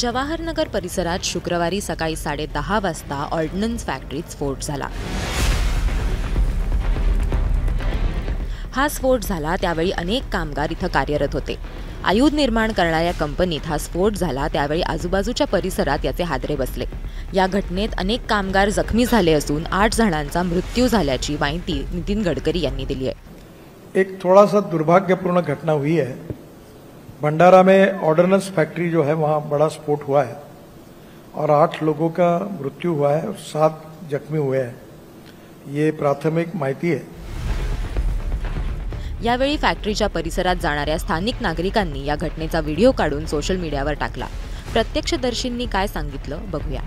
जवाहरनगर परिसरात शुक्रवारी सकाळी 10:30 वाजता ऑर्डनन्स फॅक्टरीत स्फोट झाला। हा स्फोट झाला त्यावेळी अनेक कामगार इथं कार्यरत होते। आयुध निर्माण करणाऱ्या कंपनीत हा स्फोट झाला त्यावेळी आजूबाजूच्या परिसरात याचे हादरे बसले। या घटनेत अनेक कामगार जखमी झाले असून 8 जणांचा मृत्यू झाल्याची माहिती नितीन गडकरी यांनी दिली आहे। एक थोड़ा सा दुर्भाग्यपूर्ण घटना हुई है। भंडारा में ऑर्डनेंस फैक्ट्री जो है वहाँ बड़ा स्फोट हुआ है और 8 लोगों का मृत्यु हुआ है और 7 जख्मी हुए हैं, ये प्राथमिक माहिती है। यावेळी फॅक्टरीच्या परिसरात जाणाऱ्या स्थानिक नागरिकांनी या घटनेचा व्हिडिओ काढून सोशल मीडियावर टाकला। प्रत्यक्षदर्शींनी काय सांगितलं बघूया।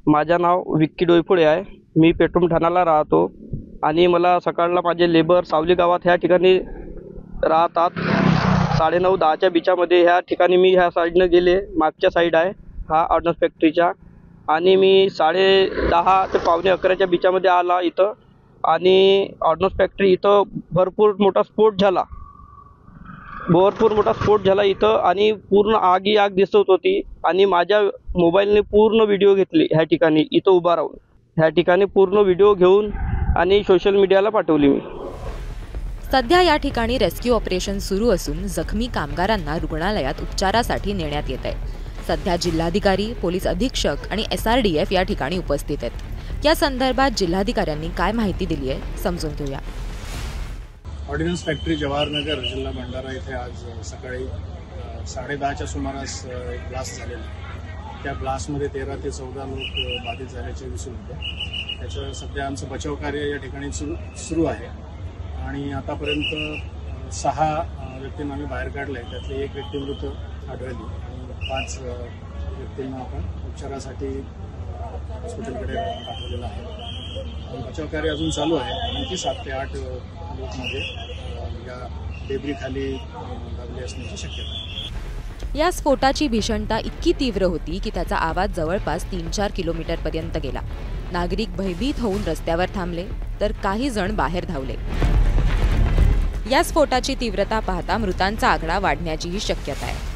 माझं नाव विक्की डोईफोडे आहे। मी पेट्रोल ठाण्याला राहतो आणि मला सकाळला माझे लेबर सावली गावात ह्या ठिकाणी राहतात। 9:30-10च्या बिचामध्ये ह्या ठिकाणी मी ह्या साईडनं गेले, मागच्या साईड आहे हा ऑर्डनन्स फॅक्टरीच्या, आणि मी 10:30 ते 11:45च्या बिचामध्ये आला इथं, आणि ऑर्डनन्स फॅक्टरी इथं भरपूर मोठा स्फोट झाला इथं, आणि पूर्ण आग दिसत होती। आणि माझ्या मोबाईलने पूर्ण व्हिडिओ घेतली ह्या ठिकाणी इथं उभा राहून, ह्या ठिकाणी पूर्ण व्हिडिओ घेऊन आणि सोशल मीडियाला पाठवली मी। सध्या या ठिकाणी रेस्क्यू ऑपरेशन सुरू असून जखमी कामगारांना रुग्णालयात उपचारासाठी नेण्यात येत आहे। सध्या जिल्हाधिकारी, पोलीस अधीक्षक आणि SRDF या ठिकाणी उपस्थित आहेत। या संदर्भात जिल्हाधिकाऱ्यांनी काय माहिती दिली आहे समजून घेऊया। ऑर्डनन्स फॅक्टरी जवाहरनगर जिल्हा भंडारा इथे आज सकाळी 10:30च्या सुमारास एक ब्लास्ट झालेला। त्या ब्लास्टमध्ये 13 ते 14 लोक बाधित झाल्याचे दिसून येते। त्याचं सध्या आमचं बचाव कार्य या ठिकाणी सुरू आहे आणि आतापर्यंत 6 व्यक्तींना आम्ही बाहेर काढले। त्यातले 1 व्यक्ती मृत आढळली आणि 5 व्यक्तींना आपण उपचारासाठी हॉस्पिटलकडे पाठवलेलं आहे। बचाव कार्य अजून चालू आहे। आणखी 7 ते 8 लोकमध्ये या डेब्रीखाली लागले असण्याची शक्यता आहे। या स्फोटाची भीषणता इतकी तीव्र होती की त्याचा आवाज जवळपास 3-4 किलोमीटरपर्यंत गेला। नागरिक भयभीत होऊन रस्त्यावर थांबले तर काही जण बाहेर धावले। या स्फोटाची तीव्रता पाहता मृतांचा आकडा वाढण्याचीही शक्यता आहे।